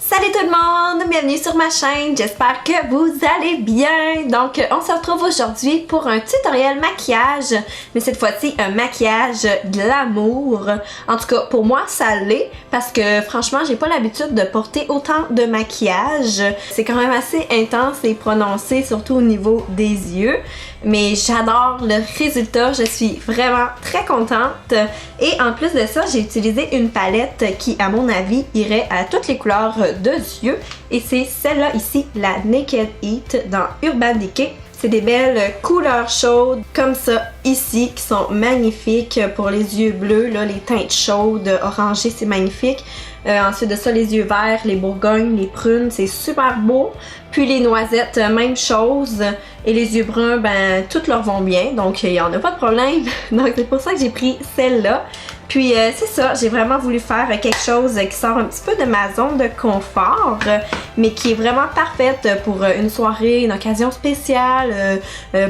Salut tout le monde, bienvenue sur ma chaîne, j'espère que vous allez bien. Donc on se retrouve aujourd'hui pour un tutoriel maquillage, mais cette fois-ci un maquillage glamour. En tout cas pour moi ça l'est parce que franchement j'ai pas l'habitude de porter autant de maquillage. C'est quand même assez intense et prononcé, surtout au niveau des yeux. Mais j'adore le résultat, je suis vraiment très contente. Et en plus de ça, j'ai utilisé une palette qui, à mon avis, irait à toutes les couleurs de yeux. Et c'est celle-là ici, la Naked Heat dans Urban Decay. C'est des belles couleurs chaudes comme ça ici qui sont magnifiques pour les yeux bleus, là, les teintes chaudes, orangées, c'est magnifique. Ensuite de ça, les yeux verts, les bourgognes, les prunes, c'est super beau. Puis les noisettes, même chose. Et les yeux bruns, ben, toutes leur vont bien, donc il n'y en a pas de problème. Donc c'est pour ça que j'ai pris celle-là. Puis c'est ça, j'ai vraiment voulu faire quelque chose qui sort un petit peu de ma zone de confort, mais qui est vraiment parfaite pour une soirée, une occasion spéciale,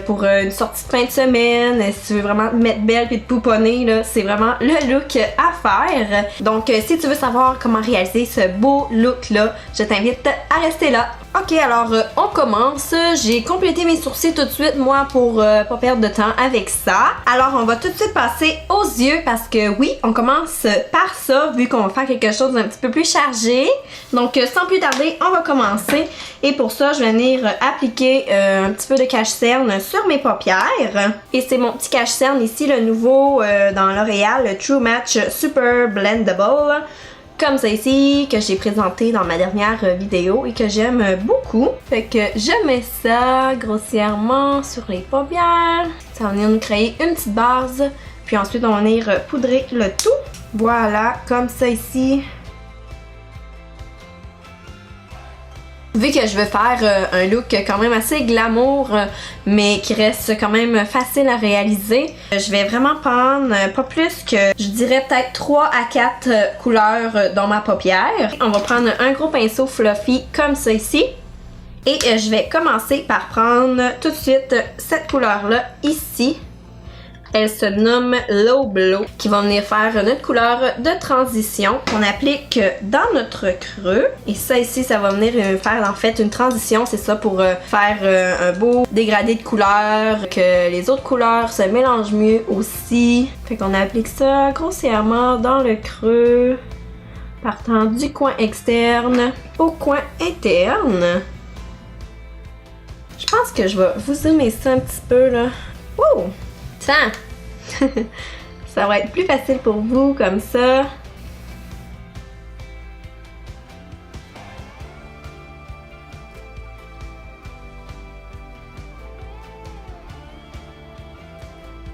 pour une sortie de fin de semaine, si tu veux vraiment te mettre belle et te pouponner, là, c'est vraiment le look à faire. Donc si tu veux savoir comment réaliser ce beau look-là, je t'invite à rester là. Ok, alors on commence. J'ai complété mes sourcils tout de suite, moi, pour pas perdre de temps avec ça. Alors, on va tout de suite passer aux yeux parce que oui, on commence par ça, vu qu'on va faire quelque chose d'un petit peu plus chargé. Donc, sans plus tarder, on va commencer. Et pour ça, je vais venir appliquer un petit peu de cache-cerne sur mes paupières. Et c'est mon petit cache-cerne ici, le nouveau dans L'Oréal, le True Match Super Blendable. Comme ça ici, que j'ai présenté dans ma dernière vidéo et que j'aime beaucoup. Fait que je mets ça grossièrement sur les paupières. Ça va venir nous créer une petite base. Puis ensuite, on va venir poudrer le tout. Voilà, comme ça ici. Vu que je veux faire un look quand même assez glamour, mais qui reste quand même facile à réaliser, je vais vraiment prendre pas plus que, je dirais peut-être 3 à 4 couleurs dans ma paupière. On va prendre un gros pinceau fluffy comme ça ici. Et je vais commencer par prendre tout de suite cette couleur-là ici. Elle se nomme Low Blow, qui va venir faire notre couleur de transition qu'on applique dans notre creux. Et ça ici, ça va venir faire en fait une transition, c'est ça, pour faire un beau dégradé de couleurs, que les autres couleurs se mélangent mieux aussi. Fait qu'on applique ça grossièrement dans le creux, partant du coin externe au coin interne. Je pense que je vais vous zoomer ça un petit peu là. Wow! Tiens! Ça va être plus facile pour vous comme ça.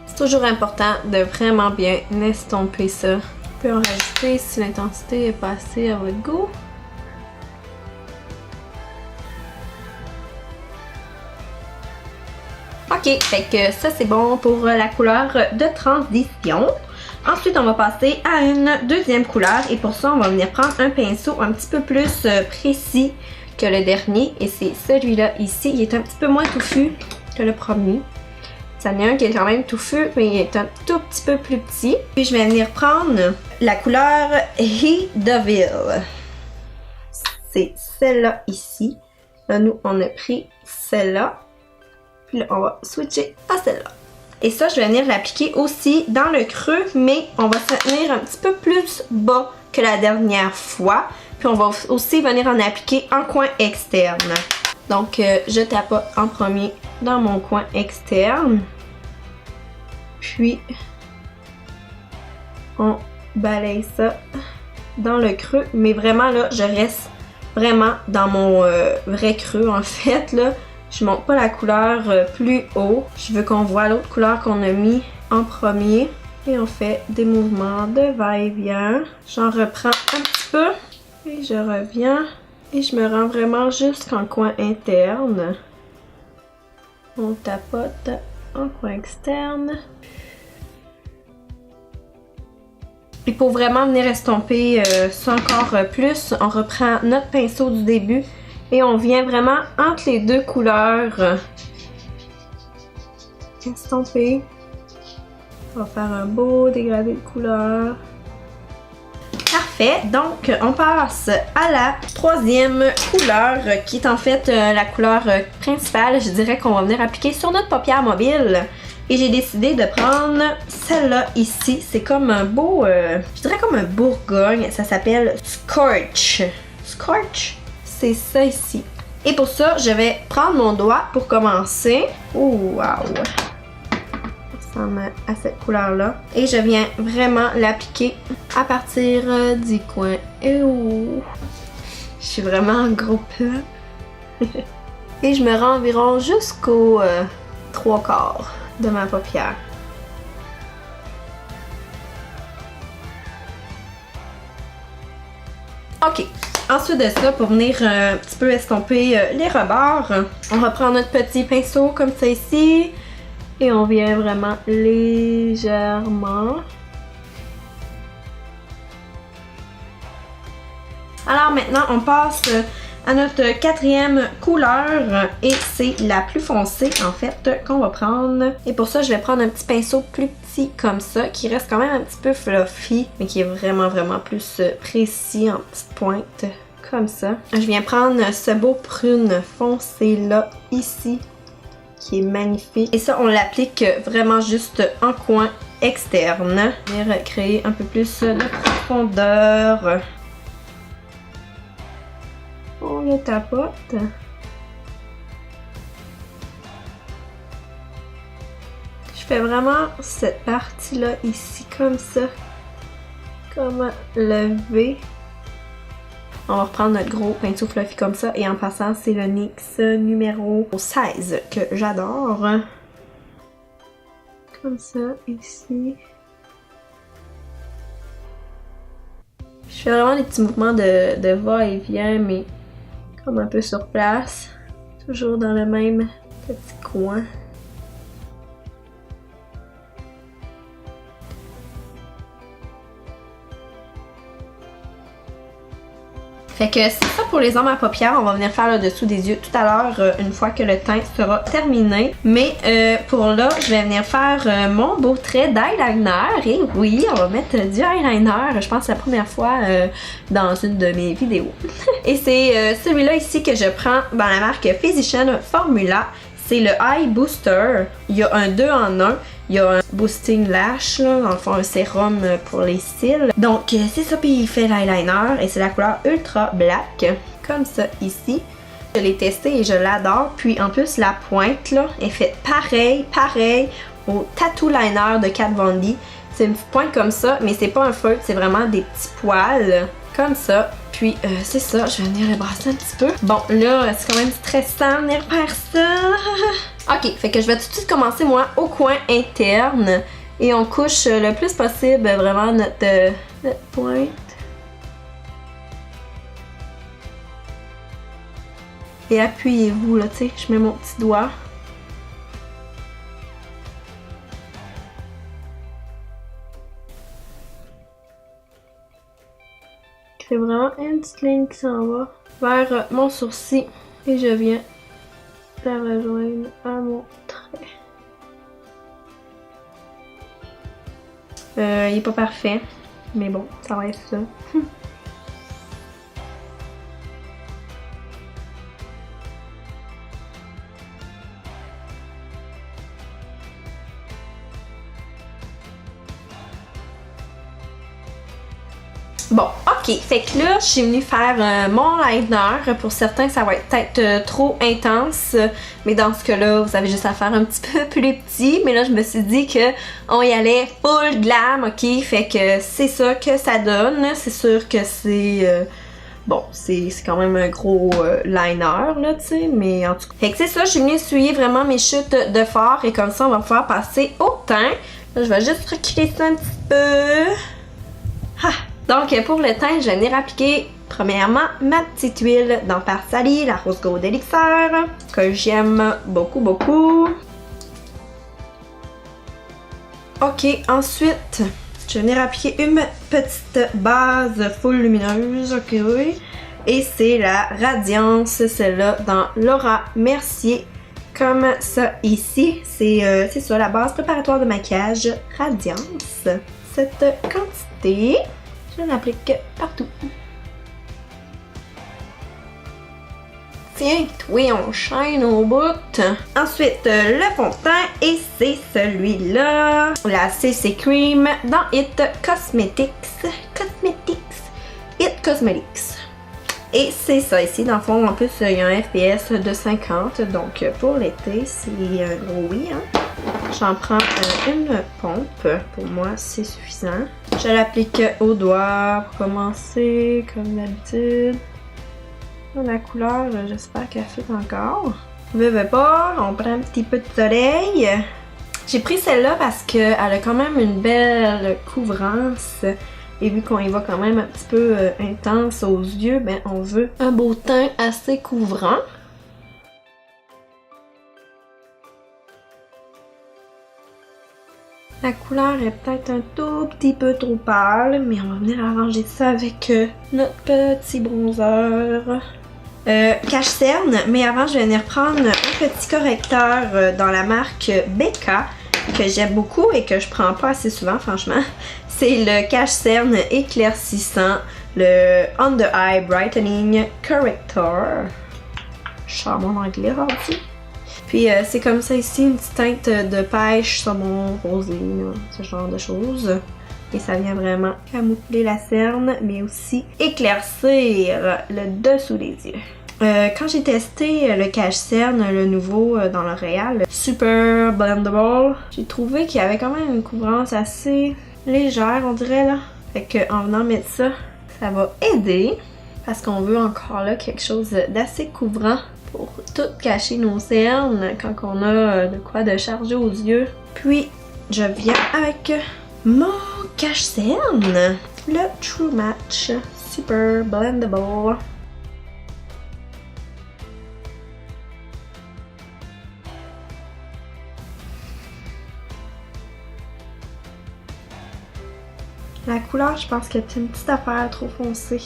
C'est toujours important de vraiment bien estomper ça. On peut en rajouter si l'intensité est pas assez à votre goût. Ok, fait que ça c'est bon pour la couleur de transition. Ensuite, on va passer à une deuxième couleur et pour ça, on va venir prendre un pinceau un petit peu plus précis que le dernier. Et c'est celui-là ici, il est un petit peu moins touffu que le premier. Ça en est un qui est quand même touffu, mais il est un tout petit peu plus petit. Puis je vais venir prendre la couleur Heat Devil. C'est celle-là ici. Là, nous, on a pris celle-là. Puis là, on va switcher à celle-là. Et ça, je vais venir l'appliquer aussi dans le creux, mais on va se tenir un petit peu plus bas que la dernière fois. Puis on va aussi venir en appliquer en coin externe. Donc, je tapote en premier dans mon coin externe. Puis, on balaye ça dans le creux. Mais vraiment, là, je reste vraiment dans mon vrai creux, en fait, là. Je monte pas la couleur plus haut. Je veux qu'on voit l'autre couleur qu'on a mis en premier. Et on fait des mouvements de va-et-vient. J'en reprends un petit peu. Et je reviens. Et je me rends vraiment jusqu'en coin interne. On tapote en coin externe. Et pour vraiment venir estomper ça encore plus, on reprend notre pinceau du début. Et on vient vraiment entre les deux couleurs estomper. On va faire un beau dégradé de couleur. Parfait! Parfait, donc on passe à la troisième couleur qui est en fait la couleur principale. Je dirais qu'on va venir appliquer sur notre paupière mobile. Et j'ai décidé de prendre celle-là ici. C'est comme un beau, je dirais comme un bourgogne. Ça s'appelle Scorch. Scorch, c'est ça ici. Et pour ça, je vais prendre mon doigt pour commencer. Oh, wow! Ça ressemble à cette couleur-là. Et je viens vraiment l'appliquer à partir du coin. Oh! Je suis vraiment en gros plan. Et je me rends environ jusqu'au 3/4 de ma paupière. Ok. Ensuite de ça, pour venir un petit peu estomper les rebords, on va prendre notre petit pinceau comme ça ici. Et on vient vraiment légèrement. Alors maintenant, on passe à notre quatrième couleur et c'est la plus foncée en fait qu'on va prendre. Et pour ça, je vais prendre un petit pinceau plus petit comme ça qui reste quand même un petit peu fluffy mais qui est vraiment plus précis en petite pointe comme ça. Je viens prendre ce beau prune foncé là ici qui est magnifique. Et ça, on l'applique vraiment juste en coin externe. Venir créer un peu plus de profondeur. On le tapote. Je fais vraiment cette partie-là ici, comme ça. Comme le V. On va reprendre notre gros pinceau fluffy comme ça. Et en passant, c'est le NYX numéro 16 que j'adore. Comme ça, ici. Je fais vraiment des petits mouvements de va-et-vient, mais comme un peu sur place. Toujours dans le même petit coin. Fait que c'est ça pour les ombres à paupières. On va venir faire le dessous des yeux tout à l'heure une fois que le teint sera terminé. Mais pour là, je vais venir faire mon beau trait d'eyeliner. Et oui, on va mettre du eyeliner. Je pense la première fois dans une de mes vidéos. Et c'est celui-là ici que je prends dans la marque Physician Formula. C'est le Eye Booster. Il y a un 2 en 1. Il y a un boosting lash, là, dans le fond un sérum pour les cils. Donc c'est ça, puis il fait l'eyeliner et c'est la couleur Ultra Black, comme ça ici. Je l'ai testé et je l'adore. Puis en plus la pointe là est faite pareil au Tattoo Liner de Kat Von D. C'est une petite pointe comme ça, mais c'est pas un feutre, c'est vraiment des petits poils comme ça. Puis c'est ça, je vais venir le brasser un petit peu. Bon là, c'est quand même stressant de venir faire ça. Ok, fait que je vais tout de suite commencer moi au coin interne. Et on couche le plus possible vraiment notre pointe. Et appuyez-vous là, tu sais, je mets mon petit doigt. Je fais vraiment une petite ligne qui s'en va vers mon sourcil. Et je viens la rejoindre à mon trait. Il est pas parfait, mais bon, ça va être ça. Bon, ok, fait que là, je suis venue faire mon liner. Pour certains, ça va être peut-être trop intense, mais dans ce cas-là, vous avez juste à faire un petit peu plus petit. Mais là, je me suis dit que on y allait full glam, ok? Fait que c'est ça que ça donne. C'est sûr que c'est... bon, c'est quand même un gros liner, là, tu sais, mais en tout cas... Fait que c'est ça, je suis venue essuyer vraiment mes chutes de fard et comme ça, on va pouvoir passer au teint. Là, je vais juste reculer ça un petit peu. Ah! Donc, pour le teint, je vais venir appliquer premièrement ma petite huile d'Empire Sally, la Rose Gold Elixir, que j'aime beaucoup. Ok, ensuite, je vais venir appliquer une petite base full lumineuse, ok, et c'est la Radiance, celle-là dans Laura Mercier, comme ça ici. C'est ça, la base préparatoire de maquillage Radiance. Cette quantité... Je Je l'applique partout. Tiens, oui, on shine au bout. Ensuite, le fond de teint, et c'est celui-là. La CC Cream dans It Cosmetics. It Cosmetics. Et c'est ça ici, dans le fond, en plus, il y a un FPS de 50, donc pour l'été, c'est un gros oui, hein. J'en prends une pompe, pour moi, c'est suffisant. Je l'applique au doigt pour commencer, comme d'habitude. La couleur, j'espère qu'elle fit encore. Veux pas, on prend un petit peu de soleil. J'ai pris celle-là parce qu'elle a quand même une belle couvrance. Et vu qu'on y va quand même un petit peu intense aux yeux, ben on veut un beau teint assez couvrant. La couleur est peut-être un tout petit peu trop pâle, mais on va venir arranger ça avec notre petit bronzer. Cache-cerne, mais avant je vais venir prendre un petit correcteur dans la marque Becca que j'aime beaucoup et que je prends pas assez souvent franchement. C'est le cache-cerne éclaircissant, le Under Eye Brightening Corrector. Je sors mon anglais rendu. Puis c'est comme ça ici, une petite teinte de pêche, saumon, rosé, là, ce genre de choses. Et ça vient vraiment camoufler la cerne, mais aussi éclaircir le dessous des yeux. Quand j'ai testé le cache-cerne, le nouveau dans L'Oréal, Super Blendable, j'ai trouvé qu'il y avait quand même une couvrance assez légère, on dirait là. Fait qu'en venant mettre ça, ça va aider. Parce qu'on veut encore là quelque chose d'assez couvrant pour tout cacher nos cernes quand on a de quoi de charger aux yeux. Puis, je viens avec mon cache-cerne, le True Match Super Blendable. La couleur, je pense que c'est une petite affaire trop foncée.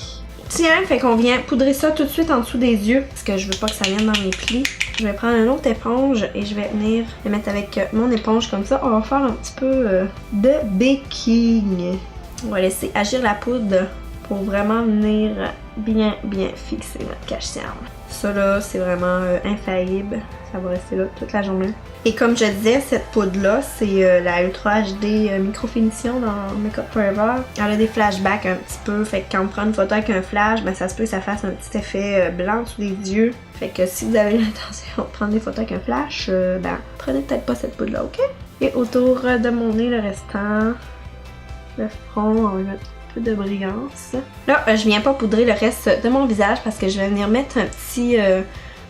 Tiens, fait qu'on vient poudrer ça tout de suite en dessous des yeux parce que je veux pas que ça vienne dans mes plis. Je vais prendre une autre éponge et je vais venir le mettre avec mon éponge comme ça. On va faire un petit peu de baking. On va laisser agir la poudre pour vraiment venir bien fixer notre cache-cerne. Ça là, c'est vraiment infaillible. Ça va rester là toute la journée. Et comme je disais, cette poudre-là, c'est la Ultra HD Micro-Finition dans Makeup Forever. Elle a des flashbacks un petit peu, fait que quand on prend une photo avec un flash, ben ça se peut que ça fasse un petit effet blanc sous les yeux. Fait que si vous avez l'intention de prendre des photos avec un flash, ben prenez peut-être pas cette poudre-là, ok? Et autour de mon nez, le restant, le front, on va mettre un peu de brillance. Là, je viens pas poudrer le reste de mon visage parce que je vais venir mettre un petit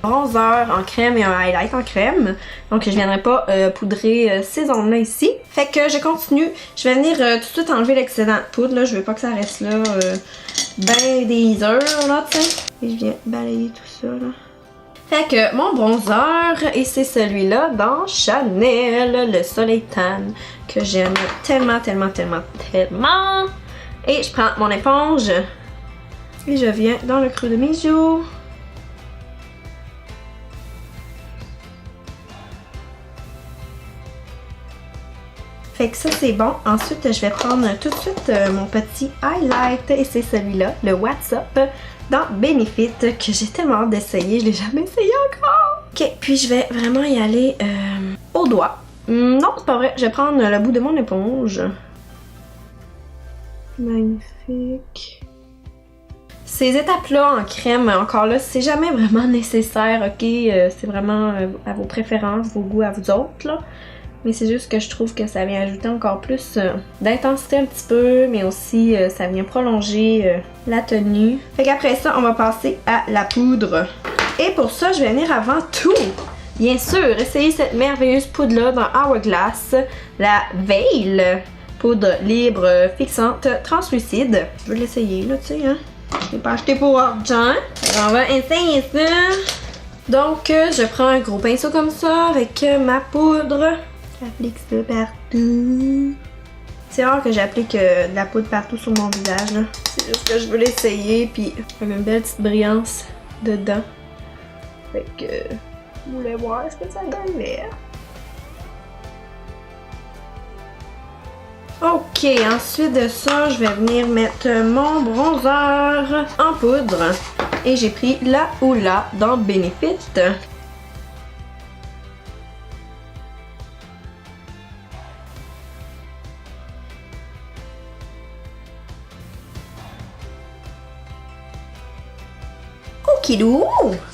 bronzer en crème et un highlight en crème. Donc je viendrai pas poudrer ces zones-là ici. Fait que je continue. Je vais venir tout de suite enlever l'excédent de poudre. Là. Je veux pas que ça reste là ben des heures, là, tu sais. Et je viens balayer tout ça, là. Fait que mon bronzer, et c'est celui-là dans Chanel, le Soleil Tan, que j'aime tellement. Et je prends mon éponge et je viens dans le creux de mes joues. Fait que ça c'est bon. Ensuite je vais prendre tout de suite mon petit highlight et c'est celui-là, le What's Up dans Benefit que j'ai tellement hâte d'essayer. Je l'ai jamais essayé encore. Ok, puis je vais vraiment y aller au doigt. Non, c'est pas vrai. Je vais prendre le bout de mon éponge. Magnifique. Ces étapes-là en crème, encore là, c'est jamais vraiment nécessaire, ok? C'est vraiment à vos préférences, vos goûts à vous autres, là. Mais c'est juste que je trouve que ça vient ajouter encore plus d'intensité un petit peu, mais aussi ça vient prolonger la tenue. Fait qu'après ça, on va passer à la poudre. Et pour ça, je vais venir avant tout, bien sûr, essayer cette merveilleuse poudre-là dans Hourglass, la Veil. Poudre libre, fixante, translucide. Je veux l'essayer, là, tu sais, hein. Je l'ai pas acheté pour argent. On va essayer ça. Donc, je prends un gros pinceau comme ça avec ma poudre. J'applique ça partout. C'est rare que j'applique de la poudre partout sur mon visage, là. C'est juste que je veux l'essayer, puis avec une belle petite brillance dedans. Fait que, je voulais voir ce que ça donnait. Ok, ensuite de ça, je vais venir mettre mon bronzer en poudre. Et j'ai pris la Hoola dans Benefit. Okidou!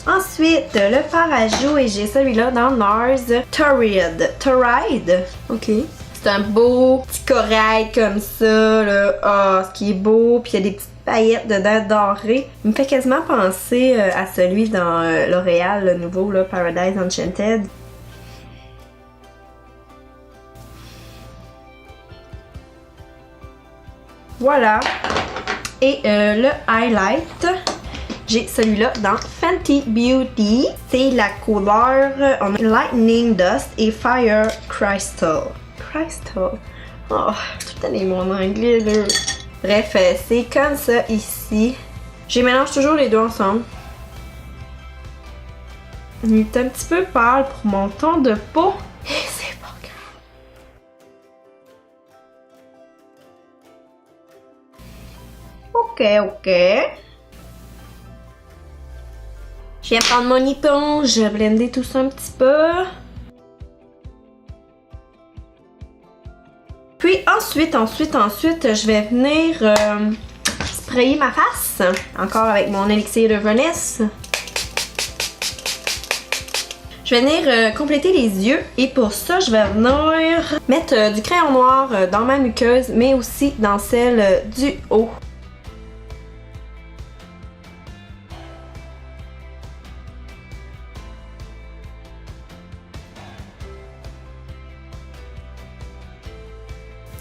Ensuite, le fard à joues et j'ai celui-là dans NARS Torride. Ok. C'est un beau petit corail comme ça, là. Ah, ce qui est beau. Puis il y a des petites paillettes dedans dorées. Il me fait quasiment penser à celui dans L'Oréal, le nouveau, là, Paradise Enchanted. Voilà. Et le highlight, j'ai celui-là dans Fenty Beauty. C'est la couleur Lightning Dust et Fire Crystal. Crystal. Oh, tout est mon anglais là. Bref, c'est comme ça ici. Je mélange toujours les deux ensemble. Il est un petit peu pâle pour mon ton de peau. Et c'est pas grave. Ok. Je viens prendre mon éponge, blender tout ça un petit peu. Puis ensuite, je vais venir sprayer ma face. Encore avec mon élixir de Venice. Je vais venir compléter les yeux. Et pour ça, je vais venir mettre du crayon noir dans ma muqueuse, mais aussi dans celle du haut.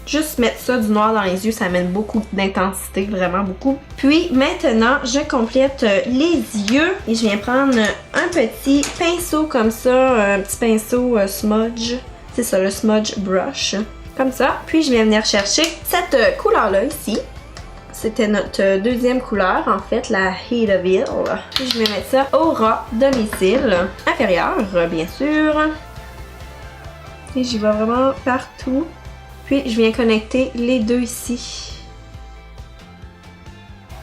Juste mettre ça du noir dans les yeux, ça amène beaucoup d'intensité, vraiment beaucoup. Puis maintenant, je complète les yeux et je viens prendre un petit pinceau comme ça, un petit pinceau smudge. C'est ça, le smudge brush. Comme ça. Puis je viens venir chercher cette couleur-là ici. C'était notre deuxième couleur, en fait, la Heat of Hill. Puis je vais mettre ça au ras de mes cils inférieurs, bien sûr. Et j'y vais vraiment partout. Puis je viens connecter les deux ici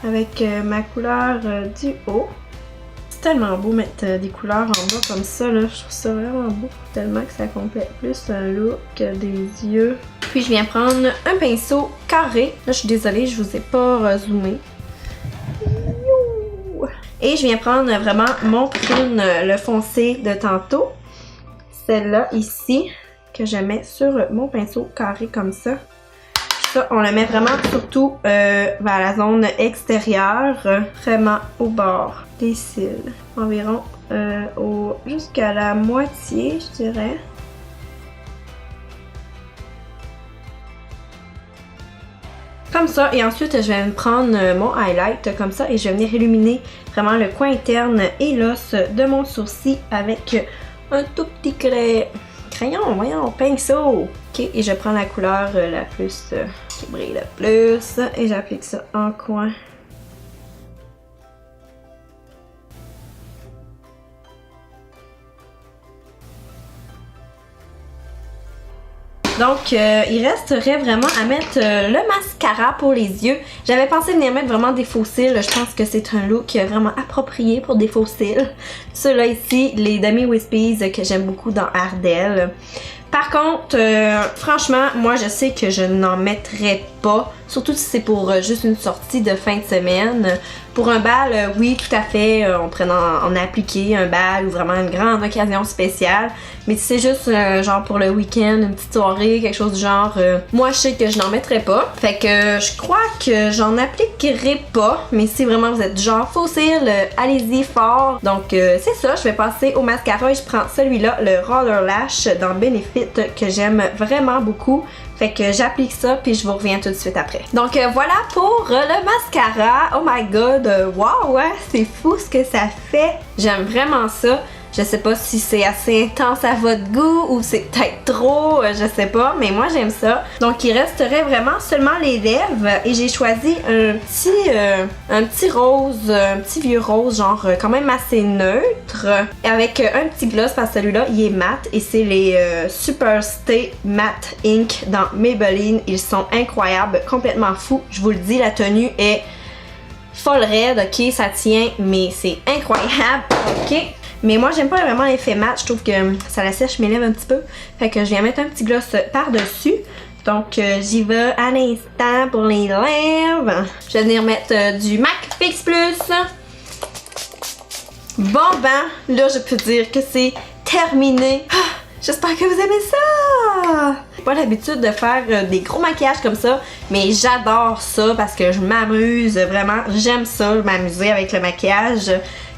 avec ma couleur du haut. C'est tellement beau mettre des couleurs en bas comme ça, là. Je trouve ça vraiment beau, tellement que ça complète plus un look des yeux. Puis je viens prendre un pinceau carré. Là, je suis désolée, je vous ai pas zoomé. Et je viens prendre vraiment mon prune, le foncé de tantôt. Celle-là ici, que je mets sur mon pinceau carré comme ça. Ça, on le met vraiment surtout vers la zone extérieure, vraiment au bord des cils. Environ jusqu'à la moitié, je dirais. Comme ça, et ensuite je vais prendre mon highlight comme ça et je vais venir illuminer vraiment le coin interne et l'os de mon sourcil avec un tout petit crayon, voyons, pinceau. Ok, et je prends la couleur la plus qui brille le plus et j'applique ça en coin. Donc, il resterait vraiment à mettre le mascara pour les yeux. J'avais pensé venir mettre vraiment des faux cils. Je pense que c'est un look vraiment approprié pour des faux cils. Ceux-là ici, les Demi Wispies que j'aime beaucoup dans Ardell. Par contre, franchement, moi je sais que je n'en mettrais pas. Surtout si c'est pour juste une sortie de fin de semaine. Pour un bal, oui, tout à fait, on pourrait en appliquer un bal ou vraiment une grande occasion spéciale. Mais si c'est juste genre pour le week-end, une petite soirée, quelque chose du genre, moi je sais que je n'en mettrais pas. Fait que je crois que j'en appliquerai pas. Mais si vraiment vous êtes du genre faux cils, allez-y fort. Donc c'est ça, je vais passer au mascara et je prends celui-là, le Roller Lash dans Benefit que j'aime vraiment beaucoup. Fait que j'applique ça puis je vous reviens tout de suite après. Donc voilà pour le mascara. Oh my god, wow, ouais, c'est fou ce que ça fait. J'aime vraiment ça. Je sais pas si c'est assez intense à votre goût ou c'est peut-être trop, je sais pas, mais moi j'aime ça. Donc il resterait vraiment seulement les lèvres et j'ai choisi un petit rose, un petit vieux rose genre quand même assez neutre avec un petit gloss parce que celui-là il est mat et c'est les Super Stay Matte Ink dans Maybelline. Ils sont incroyables, complètement fous. Je vous le dis, la tenue est folle raide, ok, ça tient, mais c'est incroyable, ok. Mais moi j'aime pas vraiment l'effet mat, je trouve que ça la sèche mes lèvres un petit peu. Fait que je viens mettre un petit gloss par-dessus. Donc j'y vais à l'instant pour les lèvres. Je vais venir mettre du MAC Fix Plus. Bon ben, là je peux dire que c'est terminé. J'espère que vous aimez ça! J'ai pas l'habitude de faire des gros maquillages comme ça, mais j'adore ça parce que je m'amuse vraiment. J'aime ça, m'amuser avec le maquillage.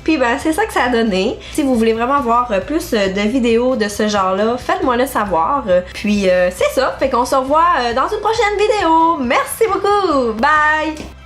Puis ben c'est ça que ça a donné. Si vous voulez vraiment voir plus de vidéos de ce genre-là, faites-moi le savoir. Puis c'est ça, fait qu'on se revoit dans une prochaine vidéo. Merci beaucoup! Bye!